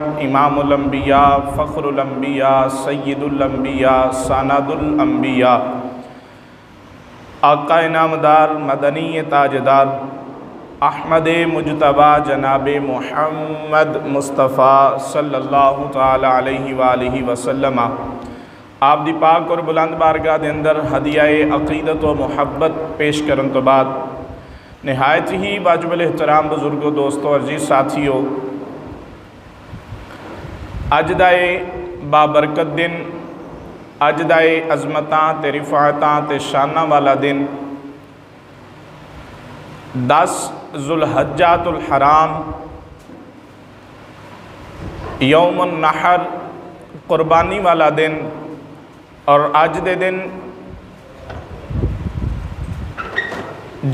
इमामुल अंबिया फ़ख्रुल अंबिया सय्यिदुल अंबिया सनदुल अंबिया आका नामदार मदनी ताजदार अहमद मुजतबा जनाब मुहम्मद मुस्तफ़ा सल्लल्लाहु तआला अलैहि वालिहि वसल्लम आप दी पाक और बुलंद बारगाह दे अंदर हदियाए अक़ीदत व मुहब्बत पेश करन तो बाद नहायत ही वाजिबुल एहतराम बुजुर्गों दोस्तों अजीज़ साथियों, अज दा बाबरकत दिन, अज दा अज़मतां ते रिफ़ाअतां ते शानां वाला दिन 10 ज़ुल्हज्जातुल हराम यौमुन नहर कुर्बानी वाला दिन और अज दे दिन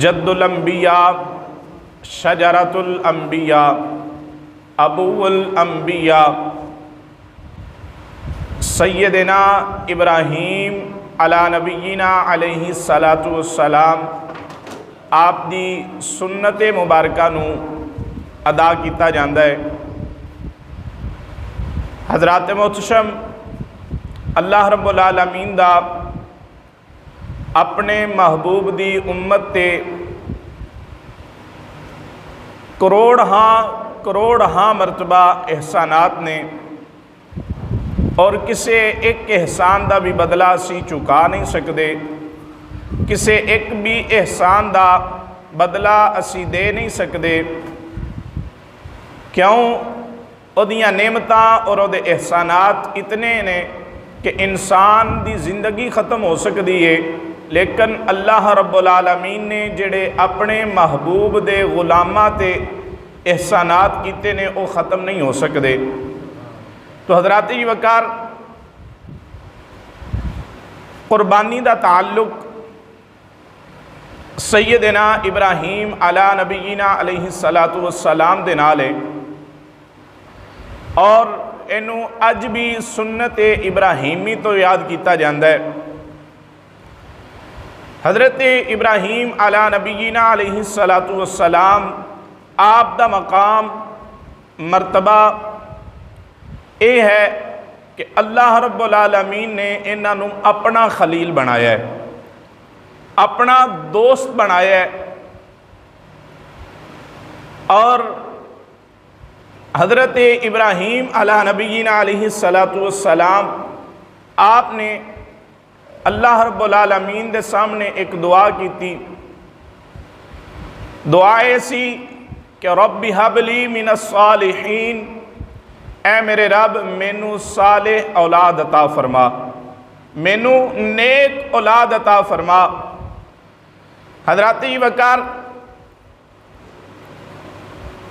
जद्दुल अंबिया शजरतुल अंबिया अबूल अंबिया सैयदना इब्राहीम अला नबीना अलैहि सलातु वस्सलाम आप दी सुन्नत मुबारका नू अदा किया जाता है। हज़रात मोहतशम अल्लाह रब्बुल आलमीन दा अपने महबूब दी उम्मत ते करोड़ हाँ मरतबा एहसानात ने और किसी एक एहसान का भी बदला असी चुका नहीं सकते, किसी एक भी एहसान का बदला असी दे नहीं सकते। क्यों? उहदियां नेमतां और उहदे एहसानात इतने ने कि इंसान की जिंदगी ख़त्म हो सकती है, लेकिन अल्लाह रब्बुल आलमीन ने जिहड़े अपने महबूब दे गुलामां ते एहसानात कीते ने वो ख़त्म नहीं हो सकते। तो हज़रात जी वकार कुर्बानी का ताल्लुक सैयदना इब्राहीम अला नबीना अलैहि सलातु वस्सलाम दे नाल है और इनू अज भी सुन्नत इब्राहीमी तो याद किया जाता है। हज़रत इब्राहीम अला नबीना अलैहि सलातु वस्सलाम आप दा मकाम मरतबा ये है कि अल्लाह रब्बुल आलमीन ने इन्हों अपना खलील बनाया है, अपना दोस्त बनाया है। और हज़रत इब्राहीम अला नबीना अलैहि सलातु वस्सलाम आपने अल्लाह रब्बुल आलमीन के सामने एक दुआ की थी। दुआ ऐसी कि रब्बी हबली मिनस सालिहीन, ऐ मेरे रब मैनू सालेह औलाद अता फरमा, मैनू नेक औलाद अता फरमा। हज़रत वकार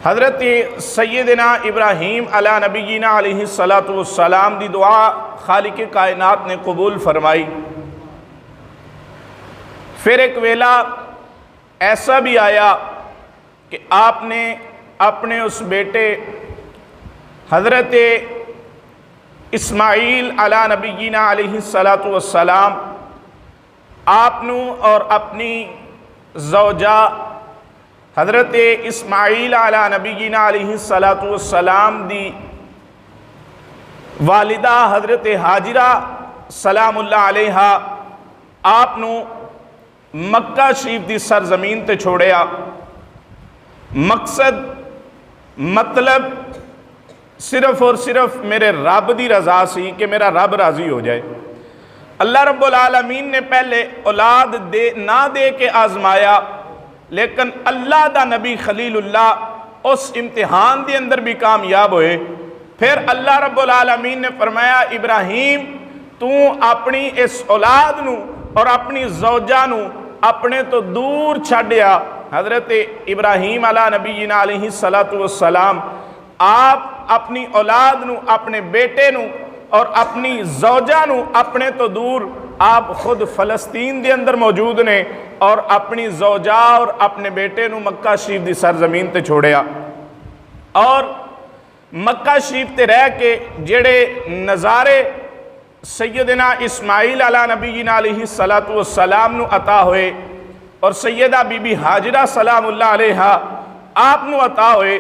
हज़रत सैयदना इब्राहीम अला नबीना अलैहि सलातु वस्सलाम दी दुआ खालिक कायनात ने कबूल फरमाई। फिर एक वेला ऐसा भी आया कि आपने अपने उस बेटे हज़रत इस्माईल अला नबीना अलैहि सलातु वस्सलाम आपनू और अपनी ज़ौजा हज़रत इस्माईल अला नबीना अलैहि सलातु वस्सलाम दी वालिदा हज़रत हाजिरा सलामुल्लाह अलैहा आपनू मक्का शरीफ की सरजमीन ते छोड़िया। मकसद मतलब सिर्फ और सिर्फ मेरे रब की रज़ा सी कि मेरा रब राज़ी हो जाए। अल्लाह रब्बुल आलमीन ने पहले औलाद दे ना दे के आजमाया, लेकिन अल्लाह दा नबी खलीलुल्लाह उस इम्तिहान के अंदर भी कामयाब होए। फिर अल्लाह रब्बुल आलमीन ने फरमाया, इब्राहीम तू अपनी इस औलाद नू और अपनी ज़ौजा नू अपने तो दूर छड्या। हज़रत इब्राहीम अला नबीना अलैहि सलातु वस्सलाम आप अपनी औलाद नू, अपने बेटे नू और अपनी ज़ौजा नू अपने तो दूर, आप खुद फ़लस्तीन के अंदर मौजूद ने और अपनी ज़ौजा और अपने बेटे नू मक्का शरीफ की सरजमीन ते छोड़िया। और मक्का शरीफ ते रह के जेड़े नज़ारे सैयदना इस्माईल अला नबीना अलैहि सलातु वस्सलाम नू अता होए और सैयदा बीबी हाजिरा सलामुल्लाह अलैहा आप नू अता होए,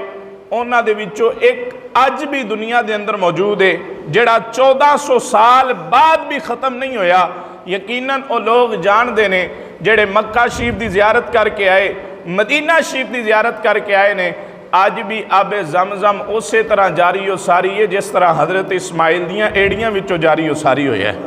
उन्हां दे विचों एक अज भी दुनिया के अंदर मौजूद है जिहड़ा 1400 साल बाद भी ख़त्म नहीं होया। यकीनन वो लोग जानते ने जिहड़े मक्का शरीफ की ज़ियारत करके आए, मदीना शरीफ की ज़ियारत करके आए ने, अज भी आबे ज़मज़म उस तरह जारी हो सारी है जिस तरह हज़रत इस्माइल दियाँ एड़ियां विचों जारी हो सारी होया है।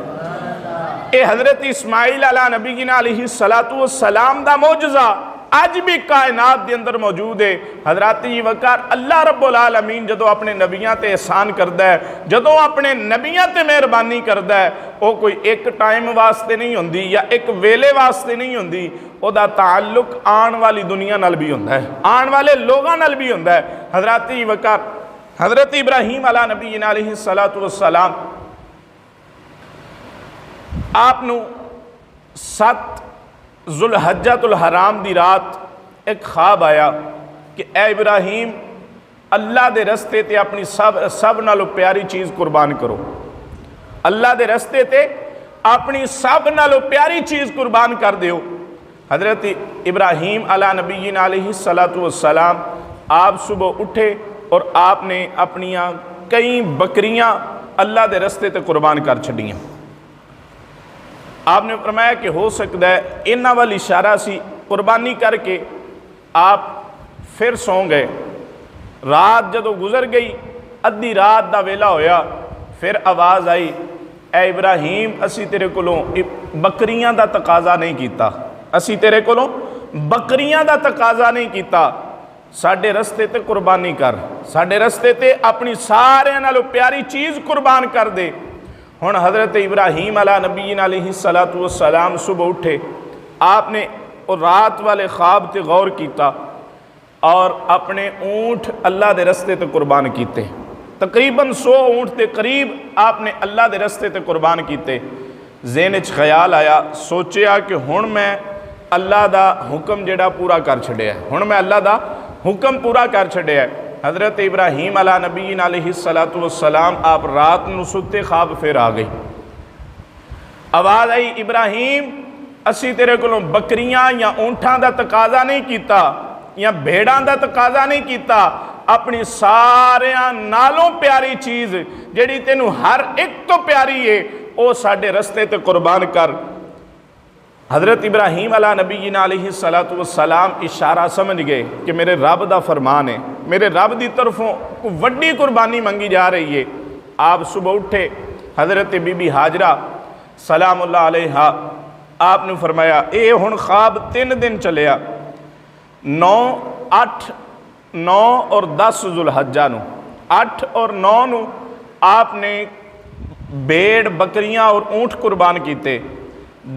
ये हज़रत इस्माइल अला नबीना अलैहिस्सलातु वस्सलाम दा मौजज़ा अज भी कायनात के अंदर मौजूद है। हज़रात जी वकार अल्लाह रब्बुल आलमीन जदों अपने नबियां ते एहसान करता है, जदों अपने नबियां ते मेहरबानी करता है, वो कोई एक टाइम वास्ते नहीं होंदी या एक वेले वास्ते नहीं होंदी, उहदा ताल्लुक आने वाली दुनिया नाल भी होंदा है, आने वाले लोगों नाल भी होंदा है। हज़रात जी वकार हज़रत इब्राहीम अला नबीना अलैहिस्सलातु वस्सलाम आपनू 7 जुलहज्जतुल हराम दी रात एक ख्वाब आया कि ए इब्राहीम अल्लाह दे रस्ते ते अपनी सब नालों प्यारी चीज़ कुर्बान करो। अल्लाह दे रस्ते ते अपनी सब नालों प्यारी चीज़ कुर्बान कर दियो। हज़रत इब्राहीम अला नबीना अलैहिस्सलातु वस्सलाम आप सुबह उठे और आपने अपनियाँ कई बकरियाँ अल्लाह दे रस्ते ते कुर्बान कर छड़ियाँ। आपने फरमाया कि हो सकता है इन्हां वाल इशारा सी, कुर्बानी करके आप फिर सौ गए। रात जदों गुजर गई, अद्धी रात का वेला होया, फिर आवाज़ आई, ए इब्राहीम असी तेरे कोलों बकरियां का तकाजा नहीं किया, असी तेरे कोलों बकरियां का तकाजा नहीं किया, साडे रस्ते ते कुर्बानी कर, साडे रस्ते ते अपनी सारियां नालों प्यारी चीज़ कुर्बान कर दे। हुण हज़रत इब्राहीम अला नबीना अलैहिस्सलातु वस्सलाम सुबह उठे, आपने रात वाले ख्वाब ते गौर किया और अपने ऊँट अल्लाह दे रस्ते ते कुर्बान किए। तकरीबन 100 ऊँट के करीब आपने अल्लाह दे रस्ते ते कुर्बान किए। ज़हन च ख्याल आया, सोचा कि हुण मैं अल्लाह दा हुक्म जिहड़ा पूरा कर छड़िया, हुण मैं अल्लाह दा हुक्म पूरा कर छड़िया। हज़रत इब्राहीम अला नबीना अलैहिस्सलातु वस्सलाम आप रात नूं सुते ख्वाब फिर आ गई। आवाज़ आई, इब्राहीम असी तेरे कोलों बकरियां या ऊँठां दा तकाजा नहीं किया या भेड़ां दा तकाजा नहीं किया, अपनी सारियां नालों प्यारी चीज़ जिहड़ी तैनूं हर एक तो प्यारी है वो साडे रस्ते ते कुर्बान कर। हज़रत इब्राहीम अला नबीना अलैहिस्सलातु वस्सलाम इशारा समझ गए कि मेरे रब दा फरमान है, मेरे रब की तरफों वड्डी कुर्बानी मंगी जा रही है। आप सुबह उठे, हज़रत बीबी हाजरा सलामुल्लाह अलैहा आपने फरमाया, ये हुण ख्वाब 3 दिन चलिया, 9, 8, 9 और 10 जुलहज्जा नूं, 8 और 9 नूं आपने भेड़ बकरियां और ऊँट कुर्बान किए।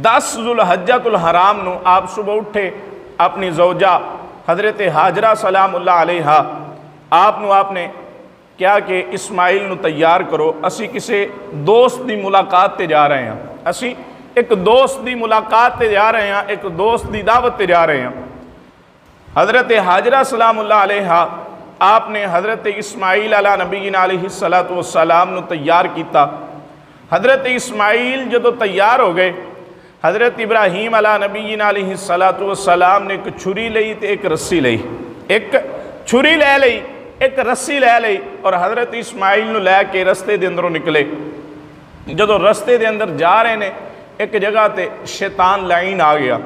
10 जुलहज्जतुल हराम नूं आप सुबह उठे, अपनी ज़ौजा हज़रत हाजरा सलामुल्लाह अलैहा आपने क्या कि इस्माइल नूं तैयार करो, असी किसी दोस्त की मुलाकात ते जा रहे हैं, असी एक दोस्त की मुलाकात ते जा रहे हैं, एक दोस्त की दावत ते जा रहे हैं। हज़रत हाजरा सलामुल्लाह अलैहा आपने हज़रत इस्माइल अला नबीना अलैहिस्सलातु वस्सलाम नूं तैयार किया। हज़रत इस्माइल जदों तैयार हो गए, हज़रत इब्राहीम अला नबीना अलैहिस्सलातु वस्सलाम ने एक छुरी लई ते एक रस्सी लई, एक छुरी लै लई, एक रस्सी लै लई और हज़रत इस्माइल नूं लै के रस्ते दे अंदरों निकले। जदों रस्ते दे अंदर जा रहे ने, एक जगह ते शैतान लाइन आ गया।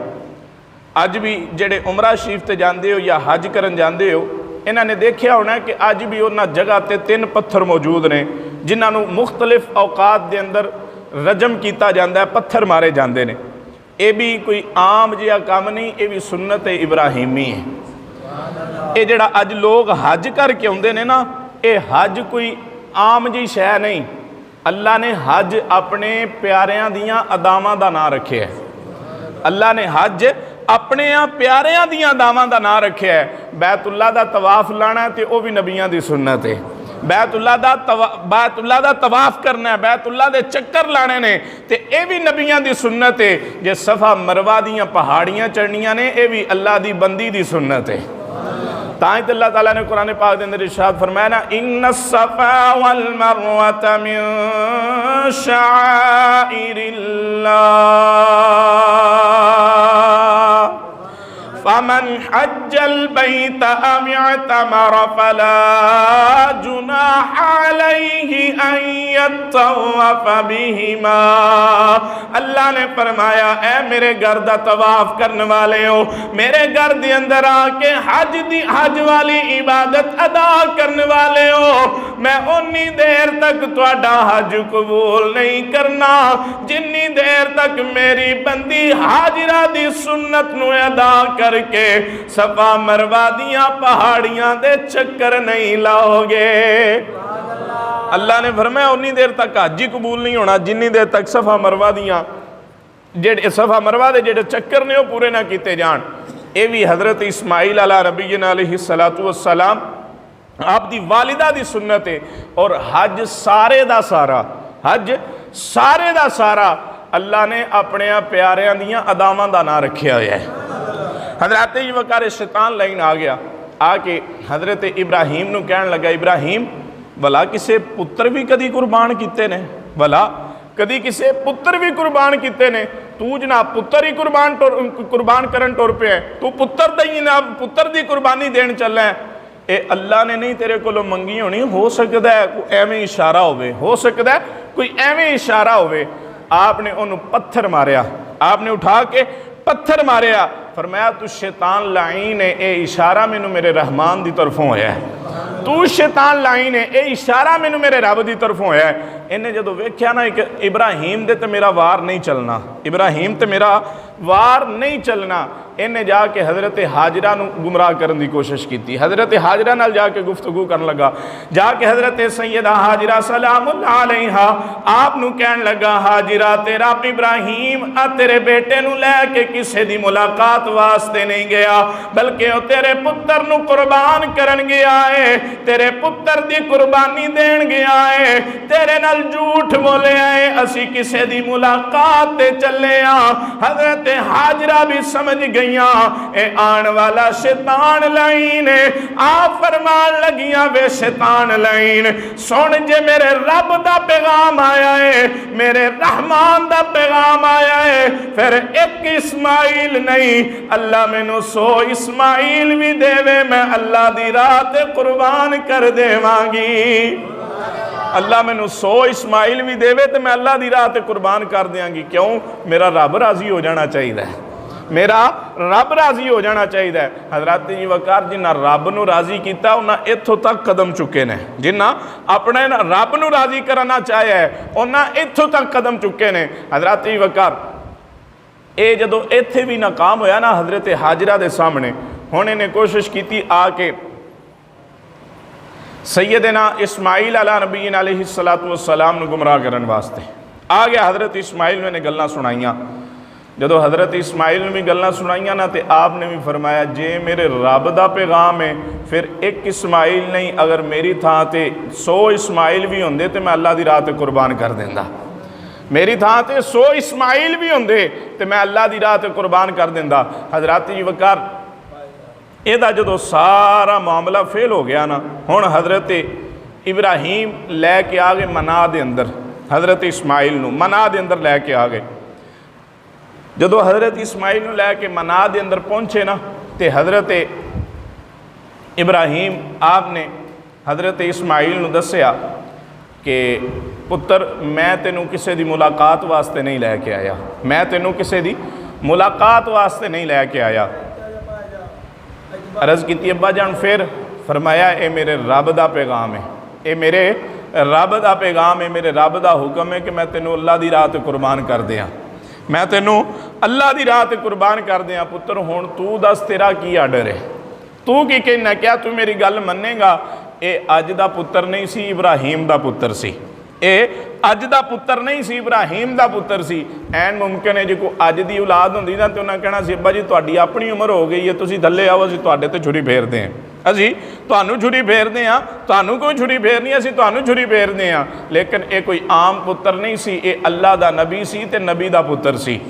अज भी जेडे उमरा शरीफ ते जाते हो या हज करन जाते हो, इन्हां ने देखा होना कि अज भी उन्हां जगह ते 3 पत्थर मौजूद ने जिन्होंने मुख्तलिफ औकात के अंदर रजम किया जाता है, पत्थर मारे जाते हैं। ये भी कोई आम जिहा काम नहीं, ये भी सुन्नत इब्राहीमी है। ये जिहड़ा अज लोग हज करके आउंदे ने ना, ये हज कोई आम जी शै नहीं। अल्लाह ने हज अपने प्यारियां दियां अदावां दा नाम रखे है। अल्लाह ने हज अपने प्यारियां दियां अदावां दा नाम रखे है। बैतुल्ला दा तवाफ लाना तो वह भी नबियां दी सुन्नत है। बैतुल्ला दा तवाफ करना है, बैतुल्ला दे चक्कर लाने ने ते ये भी नबियां दी सुन्नत है। जे सफ़ा मरवा दियां पहाड़ियां चढ़नियां ने, यह भी अल्लाह दी बंदी दी सुन्नत है। ताई तो अल्लाह ताला ने कुरान पाक के अंदर इरशाद फरमाया ना, इन्ना सफ़ा वल मरवता मिन शाइरिल्लाह फमन हज्जल बैत अव इअतमर फला जुनाह अलैहि अन यतवफ बिहिमा। अल्लाह ने फरमाया, ऐ मेरे घर दा तवाफ करने वाले हो, मेरे घर दे अंदर आके हज वाली इबादत अदा करने वाले हो, मैं उन्नी देर तक तुहाडा हज कबूल नहीं करना जिन्नी देर तक मेरी बंदी हाजिरा दी सुन्नत नूं अदा करके सफा मरवा दियां पहाड़ियां दे चक्कर नहीं लाओगे। अल्लाह ने फरमाया उन्नी देर तक हज ही कबूल नहीं होना जिन्नी देर तक सफा मरवा दियां जेड़े सफा मरवा दे जेड़े चक्कर ने वो पूरे ना किए जान। ये भी हज़रत इस्माइल अला नबीना अलैहिस्सलातु वस्सलाम आप दी वालिदा दी सुन्नत है। और हज सारे दा सारा, हज सारे दा सारा अल्लाह ने अपने प्यारियां दियां अदावां दा नाम रखा हुआ है। हज़रत वकार शैतान लाइन आ गया, आके हज़रत इब्राहीम नूं कहन लगा, इब्राहीम भला किसे पुत्र भी कदी कुर्बान किते ने, भला कदी किसे पुत्र भी कुर्बान किते ने, तू जनाब पुत्र ही कुर्बान करन टुर पिया, तू पुत्र दी ना पुत्र दी कुर्बानी देन चला है। ये अल्लाह ने नहीं तेरे को मंगी होनी, हो सकता है कोई एवें इशारा हो सकता है कोई एवें इशारा होवे। आपने उन्होंने पत्थर मारिया, आपने उठा के पत्थर मारिया, फरमाया तू शैतान लाइन है, ये इशारा मैनू मेरे रहमान की तरफों होया है, तू शैतान लाइन है, ये इशारा मैनू मेरे रब की तरफों होया है। इन्हें जो वेख्या ना कि इब्राहीम दे ते मेरा वार नहीं चलना, इब्राहीम ते मेरा वार नहीं चलना, इन्हें जाके हज़रत हाजरा नूं गुमराह करने की कोशिश की। हज़रत हाजरा नाल जाके गुफ्तगू करन लगा, जाके हज़रत सैयदा हाजरा सलामुल्लाह अलैहा आप नूं कहन लगा, हाजरा तेरा इब्राहीम तेरे बेटे नूं लैके किसी दी मुलाकात वास्ते नहीं गया, बल्कि वो तेरे पुत्र नूं कुर्बान करन गया है, तेरे पुत्र दी कुर्बानी देन गया है, तेरे नाल झूठ बोले आए, असी किसी दी मुलाकात ते चले आ। हज़रत हाजरा भी समझ गई ए आने वाला शैतान लाइन आप फरमान लगियां, वे शैतान लाइन सुन, जे मेरे रब दा पैगाम आया है, मेरे रहमान दा पैगाम आया है, फिर एक इस्माइल नहीं अल्लाह मैनू 100 इस्माइल भी देवे, मैं अल्लाह दी राह ते कुर्बान कर देवांगी। अल्लाह मैनू 100 इस्माइल भी देवे तो मैं अल्लाह की राह ते कुर्बान कर देंगी। क्यों? मेरा रब राजी हो जाना चाहिए, मेरा रब राजी हो जाना चाहिए। हज़रत जी वकार जिन्ना रब नूं राजी किया उन्हें इत्थों तक कदम चुके ने, जिन्ना अपने रब नूं राजी करना चाहे उन्हें इत्थों तक कदम चुके ने। हज़रत जी वकार ये जदों इत्थे भी नाकाम होया ना हज़रत हाजरा के सामने, हुण इन्हें कोशिश की आके सैयदना इस्माइल अला नबीना अलैहिस्सलातु वस्सलाम नूं गुमराह करने वास्ते आ गया। हज़रत इस्माइल ने गल्लां सुनाइयां, जदों हज़रत इस्माइल ने भी गल्लां सुनाइयां ना, तो आपने भी फरमाया जे मेरे रब दा पैगाम है फिर एक इस्माइल नहीं, अगर मेरी थां ते 100 इस्माइल भी होंदे तो मैं अल्लाह की राह ते कुर्बान कर देंदा, मेरी थां ते 100 इस्माइल भी होंदे तो मैं अल्लाह की राह ते कुर्बान कर देंदा। हज़रत जी वकार यदा जो सारा मामला फेल हो गया ना, हुण हज़रत इब्राहीम लैके आ गए मना दे अंदर, हज़रत इस्माइल नूं मना दे अंदर लैके आ गए। जदों हज़रत इस्माइल नूं लैके मना दे अंदर पहुँचे ना, तो हज़रत इब्राहीम आपने हज़रत इस्माइल नूं दस्सिया कि पुत्र मैं तेनों किसी की मुलाकात वास्ते नहीं लैके आया, मैं तेनों किसी की मुलाकात वास्ते नहीं लैके आया। अर्ज़ की अब्बा जान, फिर फरमाया ये मेरे रब का पैगाम है, ये मेरे रब का पैगाम है, मेरे रब का हुक्म है कि मैं तेनों अल्लाह की राह ते कुर्बान कर दियाँ, मैं तेनों अल्लाह की राह ते कुर्बान कर दियाँ। पुत्र हुण तू दस तेरा की आर्डर है, तू की कहना, क्या तू मेरी गल मन्नेगा? ये अज का पुत्र नहीं सी, इब्राहीम का पुत्र सी, ये अज का पुत्र नहीं सी, इब्राहीम का पुत्र सी। एन मुमकिन है जो कोई अज की औलाद होंदी ना तो उन्हें कहना सी अब्बा जी तुहाडी अपनी उम्र हो गई है, तुसीं थल्ले आओ, असीं तुहाडे ते छुरी फेरदे हैं, असीं तुहानूं छुरी फेरदे हाँ, तुहानूं कोई छुरी फेरनी, असीं तुहानूं छुरी फेरदे हाँ। लेकिन ये कोई आम पुत्र नहीं सी, ये अल्लाह का नबी सी ते नबी का पुत्र सी।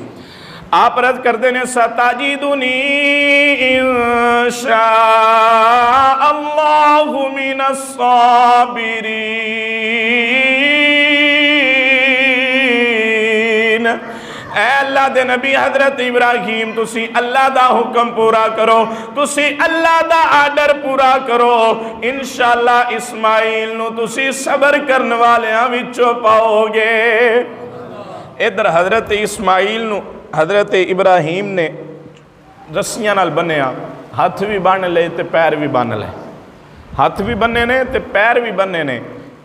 आप अर्ज करते हैं सताजिदुनी इंशा अल्लाहु मिनस साबिरीन, ऐ अल्लाह दे नबी हजरत इब्राहिम तुसी अल्लाह दा हुक्म पूरा करो, तुसी अल्लाह दा आर्डर पूरा करो, इंशाअल्लाह इस्माइल नू तुसी सबर करने वालियां विचों पाओगे। इधर हजरत इस्माइल नू हजरत इब्राहिम ने रस्सियां नाल बन्निया, हथ भी बन ले ते पैर भी बन ले, हथ भी बन्ने ने ते पैर भी बन्ने ने।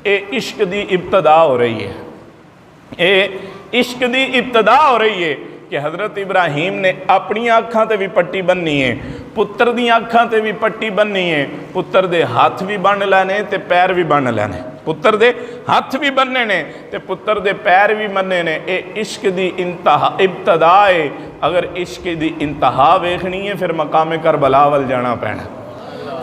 ये इश्क दी इब्तदा हो रही है, ये इश्क दी इब्तदा हो रही है कि हज़रत इब्राहिम ने अपनी अखां ते भी पट्टी बन्नी है, पुत्र दी अखां ते भी पट्टी बन्नी है, पुत्र दे हाथ भी बन लैने ते पैर भी बन लैने, पुत्र दे हाथ भी बनने ने ते पुत्र दे पैर भी बनने ने। ये इश्क दी इंतहा इब्तदा है। अगर इश्क दी इंतहा वेखनी है फिर मकामे करबला वल जाना पैना,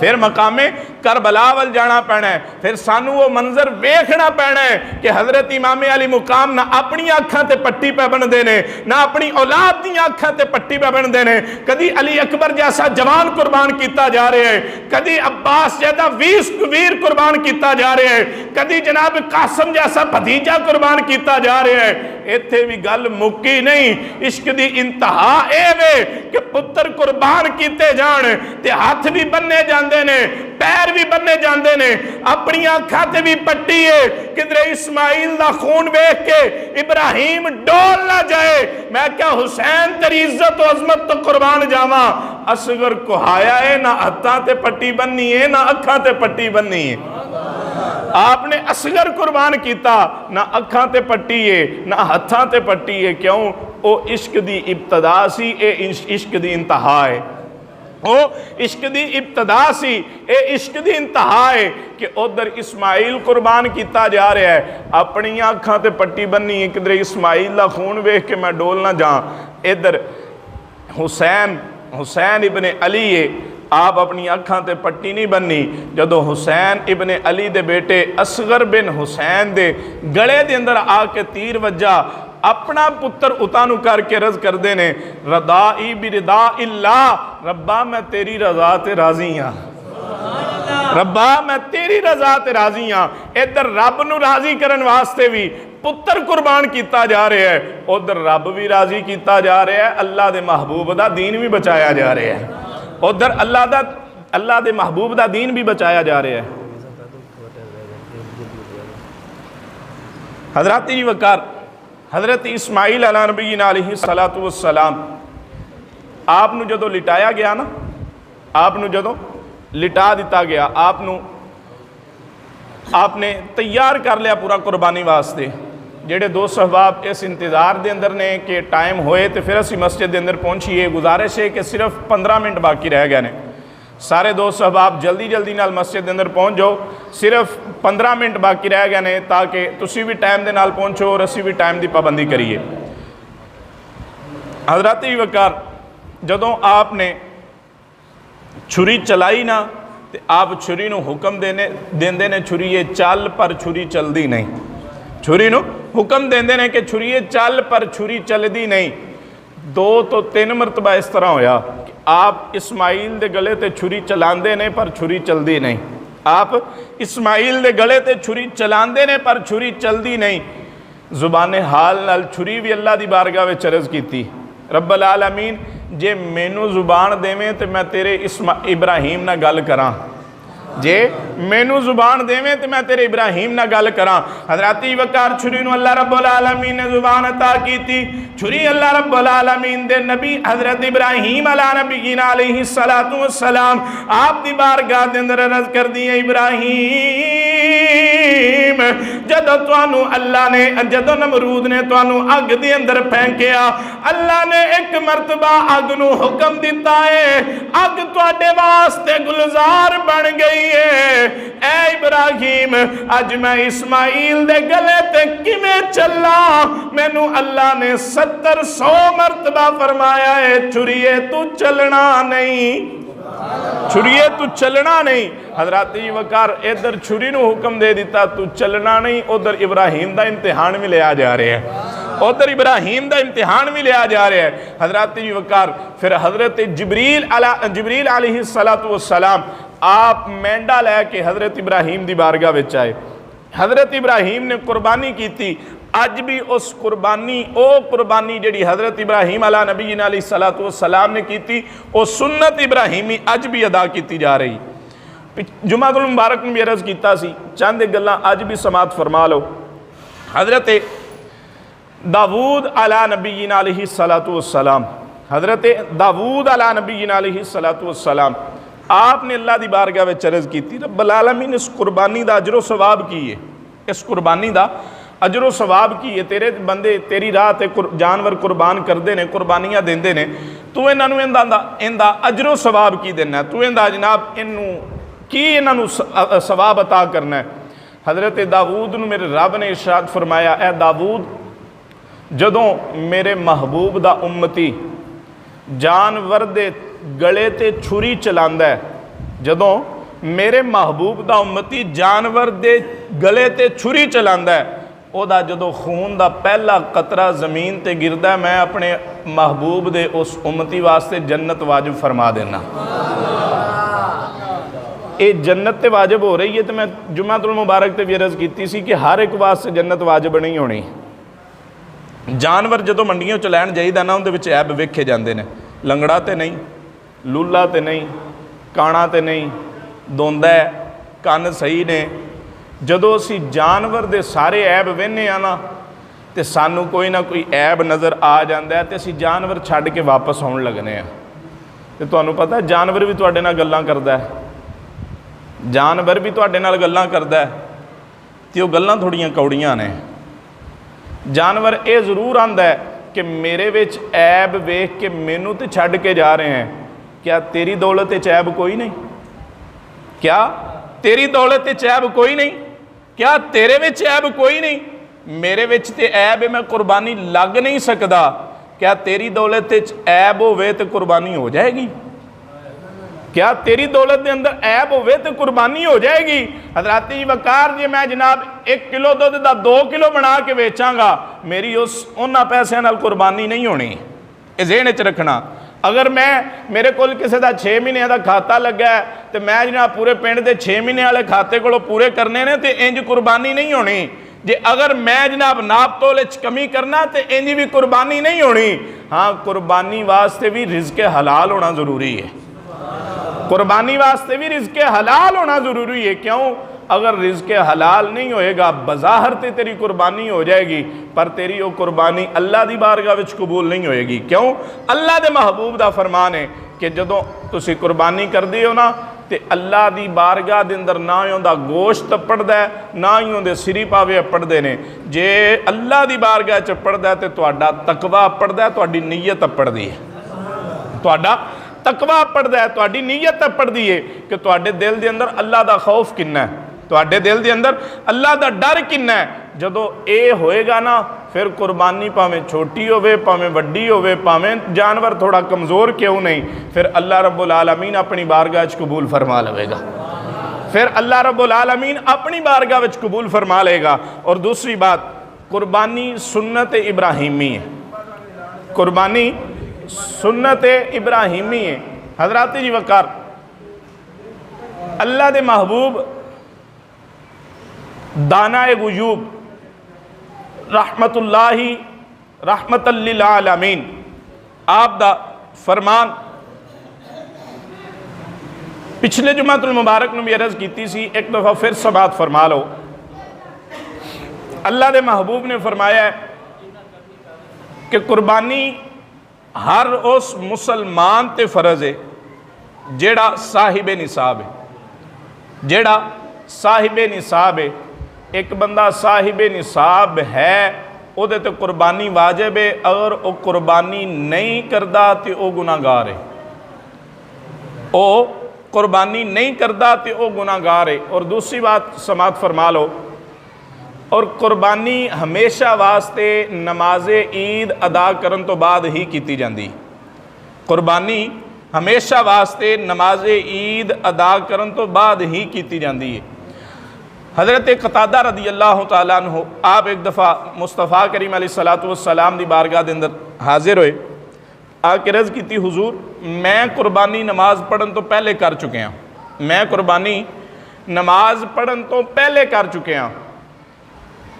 फिर मकामे करबला वल जाना पैना है, फिर सानू वो मंजर वेखना पैना है कि हजरत इमाम अली मुकाम ना अपनी अखां ते पट्टी पे बनते ने, ना अपनी औलाद दी अखां ते पट्टी पे बनते ने। कदी अली अकबर जैसा जवान कुर्बान किया जा रहा है, कदी अब्बास जैसा वीर कुर्बान किया जा रहा है, कदी जनाब कासम जैसा भतीजा कुर्बान किया जा रहा है। इत्थे भी गल मुक्की नहीं, इश्क दी इंतहा ए वे कि पुत्र कुर्बान किए जान ते हाथ भी बन्ने जाते ने, पैर भी बन्ने जाते ने, अपनी अखां ते भी पट्टी है। किधरे इस्माइल दा खून वेख के इब्राहिम डोल ना जाए, मैं क्या हुसैन तेरी इज्जत और अजमत तो कुर्बान जावा। असगर कुहाया है, ना हत्थां ते पट्टी बन्नी है, ना अखां ते पट्टी बन्नी है। आपने असगर कुर्बान किया, ना अखां ते पट्टी है ना हत्थां ते पट्टी है। क्यों? वो इश्क दी इब्तदा सी, ए इश्क दी इंतहा है। वो इश्क दी इब्तदा सी, ए इश्क दी इंतहा है कि उधर इस्माइल कुर्बान किया जा रहा है, अपनी अखां ते पट्टी बन्नी है। किधरे इस्माइल दा खून वेख के मैं डोल ना जा। इधर हुसैन इबन अली है, आप अपनी अखां ते पट्टी नहीं बन्नी। जदों हुसैन इबन अली दे बेटे असगर बिन हुसैन दे गले दे अंदर आके तीर वज्जा, अपना पुत्र उतानू करके रज करते ने, रदाई बिरदा इल्ला, रब्बा मैं तेरी रजा ते राजी हाँ, रब्बा मैं तेरी रजा ते राजी हाँ। इधर रब नू राजी करन वास्ते भी पुत्र कुर्बान किया जा रहा है, उधर रब भी राजी किया जा रहा है, अल्लाह दे महबूब दा दीन भी बचाया जा रहा है, उधर अल्लाह दे महबूब दा दीन भी बचाया जा रहा है। हजरत जी वकार हजरत इस्माइल अला नबीना अलैहि सलातु वस्सलाम, आपनू जदों लिटाया गया ना, आपनू जदों लिटा दिता गया, आपने तैयार कर लिया पूरा कुर्बानी वास्ते। जेडे दो सहबाब इस इंतज़ार के अंदर ने कि टाइम होए तो फिर असी मस्जिद के अंदर पहुँचीए, गुजारिश है कि सिर्फ 15 मिनट बाकी रह गए ने। सारे दो सहबाब जल्दी जल्दी नाल मस्जिद के अंदर पहुँच जाओ, सिर्फ 15 मिनट बाकी रह गए ने, ताकि तुसी भी टाइम के नाल पहुँचो और असी भी टाइम की पाबंदी करिए। हज़रत वकार जदों आपने छुरी चलाई ना, तो आप छुरी नूं हुक्म देंदे ने छुरी ये चल, पर छुरी चलती नहीं। छुरी नूं हुक्म देंदे ने कि छुरी ये चल, पर छुरी चलती नहीं। 2 तो 3 मरतबा इस तरह होया कि आप इस्माइल दे गले ते छुरी चलाते ने पर छुरी चलती नहीं, आप इस्माइल दे गले ते छुरी चलाते ने पर छुरी चलती नहीं। जुबाने हाल नाल छुरी भी अल्लाह दी बारगाह विच अर्ज़ कीती, रब्बल आलमीन जे मैनू जुबान देवें तो मैं तेरे इब्राहिम नाल गल करां, जे मैनू जुबान देवें तो मैं तेरे इब्राहिम नाल गल करां। हज़रत वकार छुरी नूं अल्लाह रब्बुल आलमीन ने जुबान अता की। छुरी अल्लाह रब्बुल आलमीन दे नबी हज़रत इब्राहिम अला नबीना अलैहि सलातु वस्सलाम आप दी बारगाह दे अंदर अर्ज़ कर दी, इब्राहिम जदों तुहानू अल्लाह ने, जदों नमरूद ने तुहानू अग दे अंदर फेंकिया, अल्लाह ने एक मरतबा अग नूं हुक्म दिता है, अग तुहाडे वास्ते गुलजार बन गई है। ऐ इब्राहिम अज मैं इस्माइल दे गले ते किवें चला? मैनू अल्लाह ने 70-100 मरतबा फरमाया है, छुरीए तू चलना नहीं, छुरीए तू चलना नहीं। हजरत वकार इधर छुरी नूं हुक्म दे दिता तू चलना नहीं, उधर इब्राहिम दा इम्तिहान भी लिया जा रहा है, उधर इब्राहिम दा इम्तिहान भी लिया जा रहा है। हजरत वकार फिर हजरत जिब्रील अलैहिस्सलातु वस्सलाम आप मेंढा लैके हजरत इब्राहिम दी बारगाह विच आए। हज़रत इब्राहीम ने कुर्बानी की थी, अज भी उस कुर्बानी वो कुर्बानी जी हज़रत इब्राहीम अला नबी अलैहिस्सलातु वस्सलाम ने की थी, वो सुन्नत इब्राहीमी अज भी अदा की जा रही। जुमातुल मुबारक में भी अर्ज़ किया सी, चंद गल्लां अज भी समात फरमा लो। हज़रत दाऊद अला नबी अलैहिस्सलातु वस्सलाम, हज़रत दाऊद अला नबी अलैहिस्सलातु वस्सलाम, आपने अल्लाह की बारगाह में अर्ज़ की थी, रब्बुल आलमीन इस कुर्बानी का अजरो सवाब की है, इस कुर्बानी का अजरो सवाब की है। तेरे बंदे तेरी राह ते जानवर कुर्बान करते हैं, कुर्बानियाँ देंदे ने, तू इन्हों इनका अजरो सवाब की देना, तू इनका जनाब इनू की इन्हों सवाब अता करना है। हज़रत दाऊद नूं मेरे रब ने इरशाद फरमाया, ए दाऊद, जदों मेरे महबूब दा उम्मती जानवर दे गले ते छुरी चलांदा है, जदों मेरे महबूब दा उम्मती जानवर दे गले ते छुरी चलांदा है, ओदा जदों खून दा पहला कतरा ज़मीन ते गिरदा, मैं अपने महबूब दे उस उम्मती वास्ते जन्नत वाजिब फरमा देना। ये जन्नत ते वाजिब हो रही है, तो मैं जुमातुल मुबारक ते भी अर्ज़ की सी कि हर एक वास्ते जन्नत वाजिब नहीं होनी। जानवर जदों मंडियों च लैन जाइदा ना, उहदे विच ऐब वेखे जांदे ने, लंगड़ा तो नहीं, लूला तो नहीं, काणा तो नहीं, दोंदा है, कन्न सही ने। जदों असी जानवर दे सारे ऐब वेहने आ ना, तो सानू कोई ना कोई ऐब नज़र आ जाता है, तो असी जानवर छड्ड के वापस आउण लगने आ। तो तुहानू पता है जानवर भी तुहाडे नाल गल्लां करदा है, जानवर भी तुहाडे नाल गल्लां करदा है, तो वो गल्लां थोड़ियां कौड़ियां ने। जानवर ये जरूर आंदा है कि मेरे विच ऐब वेख के मैनू तो छड्ड के जा रहे हैं, क्या तेरी दौलत च ऐब कोई नहीं? क्या तेरी दौलत च ऐब कोई नहीं? क्या तेरे विच ऐब कोई नहीं? मेरे विच ते ऐब है, मैं कुर्बानी लग नहीं सकता। क्या तेरी दौलत च ऐब होवे तो कुर्बानी हो जाएगी? क्या तेरी दौलत के अंदर ऐब होवे तो कुर्बानी हो जाएगी? हज़रत जी वकार जी, मैं जनाब 1 किलो दुध का 2 किलो बना के बेचांगा, मेरी उस उन्हां पैसों नाल कुर्बानी नहीं होनी। ये ज़हन च रखना। अगर मैं मेरे को किसी का 6 महीने का खाता लगा है, तो मैं जनाब पूरे पिंड के 6 महीने वाले खाते को पूरे करने ने, तो इंज कुर्बानी नहीं होनी। जे अगर मैं जनाब नाप तोल च कमी करना, तो इंज भी कुर्बानी नहीं होनी। हाँ, कुर्बानी वास्ते भी रिज़्क़े हलाल होना ज़रूरी है। कुर्बानी वास्ते भी रिज़्क़े हलाल होना ज़रूरी है। क्यों? अगर रिज़्क़े हलाल नहीं होएगा, बज़ाहिर ते तेरी कुर्बानी हो जाएगी, पर तेरी वो कुर्बानी अल्लाह दी बारगाह विच कबूल नहीं होएगी। क्यों? अल्लाह दे महबूब दा फरमान है कि जदों तुसी कुर्बानी करदे हो ना, तो अल्लाह दी बारगाह दे अंदर ना ही उहदा गोश्त पड़दा है, ना ही उहदे सिरी पावे पड़दे ने। जे अल्लाह दी बारगाह च पड़दा है, तो तुहाडा तकवा पड़दा है, तुहाडी नीयत पड़दी है। तुहाडा तकवा पड़दा है, तुहाडी नीयत पड़दी है कि तुहाडे दिल दे अंदर अल्लाह दा खौफ किन्ना है, तुहाडे दिल दे अंदर अल्लाह दा डर किन्ना है। जदों ये होएगा ना, फिर कुर्बानी भावें छोटी होवे, भावें वड्डी होवे, भावें जानवर थोड़ा कमज़ोर क्यों नहीं, फिर अल्लाह रब्बुल आलमीन अपनी बारगाह च कबूल फरमा लवेगा। फिर अल्लाह रब्बुल आलमीन अपनी बारगाह विच कबूल फरमा लेगा। और दूसरी बात, कुर्बानी सुन्नत इब्राहीमी है। कुर्बानी सुन्नत इब्राहीमी है। हज़रात जी वकार, अल्लाह दे महबूब दाना-ए गुयूब रहमतुल्लाही रहमतल लिल आलमीन, आप दा फरमान पिछले जुमातुल मुबारक में भी अर्ज़ की सी, एक दफ़ा फिर समात फरमा लो। अल्लाह दे महबूब ने फरमाया है कि कुर्बानी हर उस मुसलमान ते फ़र्ज़ है जेड़ा साहिब निसाब है। जेड़ा साहिब निसाब है, एक बंदा साहिब निसाब है, उहदे ते कुर्बानी वाजिब है। अगर वो कुर्बानी नहीं करता तो वह गुनाहगार है। वो कुर्बानी नहीं करता तो वह गुनाहगार है। और दूसरी बात समात फरमा लो, और कुर्बानी हमेशा वास्ते नमाज ईद अदा करन तो बाद ही की जाती। कुर्बानी हमेशा वास्ते नमाज ईद अदा करन तो बाद ही की जाती है। हज़रत कतादा रदी अल्लाह तआला अन्हु, आप एक दफ़ा मुस्तफ़ा करीम अलैहिस्सलातु वस्सलाम दी बारगाह दे अंदर हाजिर होए, आके अर्ज़ की, हुजूर मैं कुर्बानी नमाज पढ़न तो पहले कर चुके हैं। मैं कुर्बानी नमाज पढ़न तो पहले कर चुके हैं।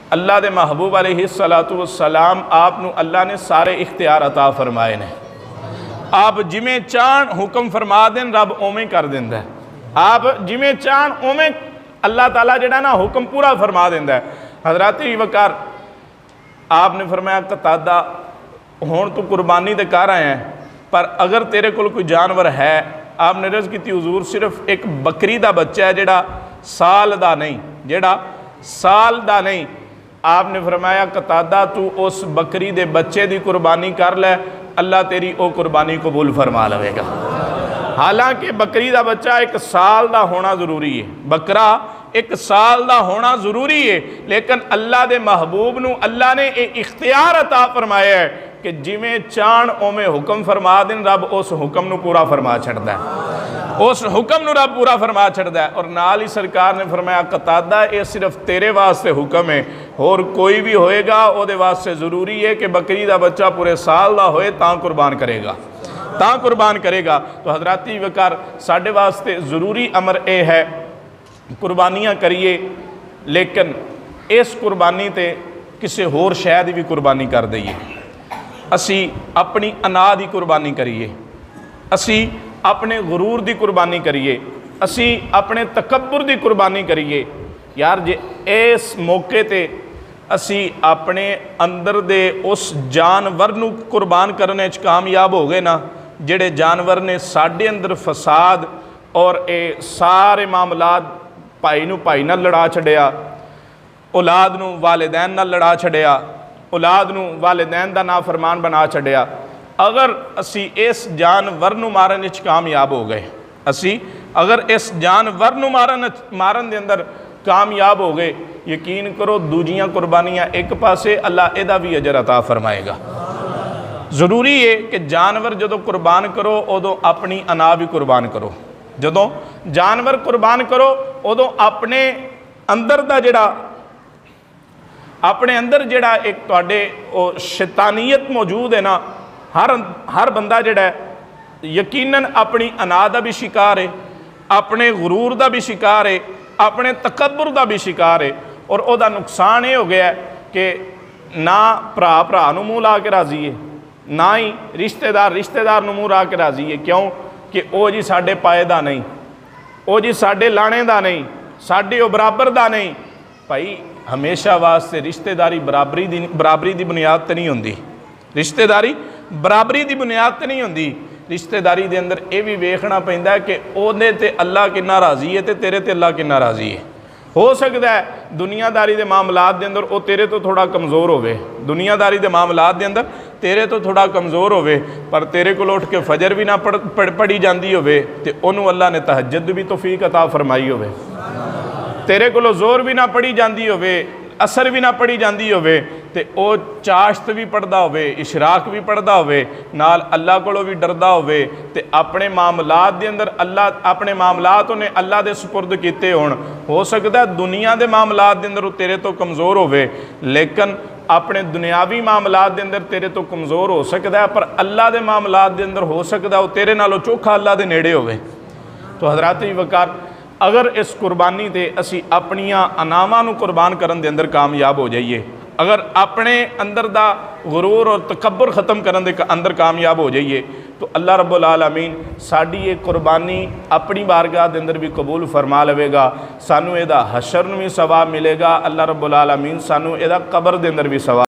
अल्लाह के महबूब अलैहिस्सलातु वस्सलाम आप नूं अल्लाह ने सारे इख्तियार अता फरमाए ने। आप जिमें चाहन हुक्म फरमा देन रब उवें कर देंदा है। आप जिमें चाहन उवें अल्लाह ताला जिहड़ा ना हुक्म पूरा फरमा देंदा है। हज़रत वकार आपने फरमाया कतादा हुण तू कुर्बानी तो कर आया है, पर अगर तेरे कोल कोई जानवर है, आपने रज़ की हुजूर सिर्फ एक बकरी का बच्चा है जिहड़ा साल का नहीं, जिहड़ा साल का नहीं। आपने फरमाया कतादा तू उस बकरी के बच्चे की कुर्बानी कर लै, अल्लाह तेरी वो कुर्बानी कबूल फरमा लवेगा। हालांकि बकरी का बच्चा एक साल का होना जरूरी है, बकरा एक साल का होना जरूरी है, लेकिन अल्लाह के महबूब नूं अल्लाह ने ये इख्तियार अता फरमाया है कि जिमें चाहन उवें हुक्म फरमा देन रब उस हुक्म नूं पूरा फरमा छड्डदा है, उस हुक्म नूं रब पूरा फरमा छड्डदा है। और नाल ही सरकार ने फरमाया कतादा ये सिर्फ तेरे वास्ते हुक्म है, होर कोई भी होएगा उहदे वास्ते ज़रूरी है कि बकरी का बच्चा पूरे साल का होए तां कुर्बान करेगा, तां कुर्बान करेगा। तो हज़रात वकार साडे वास्ते ज़रूरी अमर ये है कुर्बानियाँ करिए, लेकिन इस कुर्बानी ते किसी होर शै दी भी कुर्बानी कर दईए। असी अपनी अना की कुर्बानी करिए, असी अपने गुरूर की कुर्बानी करिए, असी अपने तकब्बुर की कुर्बानी करिए। यार जे इस मौके ते असी अपने अंदर दे उस जानवर नूं कुर्बान करने च कामयाब हो गए ना, जिहड़े जानवर ने साडे अंदर फसाद और ये सारे मामलात भाई नूं भाई नाल लड़ा छड्डिया, औलाद नूं वालिदैन नाल लड़ा छड्डिया, औलाद नूं वालिदैन दा नाफरमान बना छड्डिया। अगर असी इस जानवर नूं मारन विच कामयाब हो गए, असी अगर इस जानवर नूं मारन दे अंदर कामयाब हो गए, यकीन करो दूजियां कुर्बानियां एक पासे अल्लाह इहदा भी अजर अता फरमाएगा। ज़रूरी है कि जानवर जदों कुर्बान करो उदों अपनी अना भी कुर्बान करो, जदों जानवर कुर्बान करो उदों अपने अंदर दा जिहड़ा अपने अंदर जिहड़ा एक तुहाडे शैतानियत मौजूद है ना, हर बंदा जिहड़ा यकीनन अपनी अना दा भी शिकार है, अपने गुरूर दा भी शिकार है, अपने तकब्बुर दा भी शिकार है। और उहदा नुकसान ये हो गया कि ना भरा भरा नूं मूँह ला के राजी है, ना ही रिश्तेदार रिश्तेदार नूं मूँह ला के राजी है। क्यों कि वो जी साडे पाए दा नहीं, वो जी साडे लाणे दा नहीं, साडे वो बराबर दा नहीं। भाई हमेशा वास्ते रिश्तेदारी बराबरी की बुनियाद तो नहीं होंदी, रिश्तेदारी बराबरी की बुनियाद तो नहीं होंदी। रिश्तेदारी के अंदर यह भी वेखना पैंदा है कि उहदे ते अल्लाह किन्ना राजी है तो तेरे ते अल्लाह किन्ना राजी है। हो सकता है दुनियादारी के मामलात के अंदर वो तेरे तो थोड़ा कमज़ोर होवे, दुनियादारी के मामलात के अंदर तेरे तो थोड़ा कमज़ोर होवे, पर तेरे को उठ के फजर भी ना पढ़ी जाती होवे ते उन्होंने अल्लाह ने तहज्जुद भी तौफीक अता फरमाई होवे, तेरे को जोर भी ना पढ़ी जाती होवे, असर भी ना पढ़ी जाती होवे, ते ओ चाश्त भी पढ़दा होवे, इशराक भी पढ़दा होवे, नाल अल्लाह कोलों भी डरदा होवे, ते अपने मामलात दे अंदर अल्लाह अपने मामलात उन्हें अल्लाह दे सुपुर्द कीते होण। हो सकता है दुनिया के मामलात दे अंदर तेरे तो कमज़ोर होवे, लेकिन अपने दुनियावी मामलात दे अंदर तेरे तो कमज़ोर हो सकता है, पर अल्लाह के मामलात दे अंदर हो सकता है वो तेरे नालों चोखा अल्लाह के नेड़े होवे। तो हज़रात वकार अगर इस कुर्बानी ते असी अपनियां अनावां नूं कुर्बान करन दे अंदर कामयाब हो जाइए, अगर अपने अंदर दा गुरूर और तकब्बुर ख़त्म करन दे अंदर कामयाब हो जाइए, तो अल्लाह रब्बुल आलमीन साडी ये कुर्बानी अपनी बारगाह दे अंदर भी कबूल फरमा लवेगा। सानू इहदा हशर नूं भी सवाब मिलेगा, अल्लाह रब्बुल आलमीन सानू इहदा कबर दे अंदर भी सवाब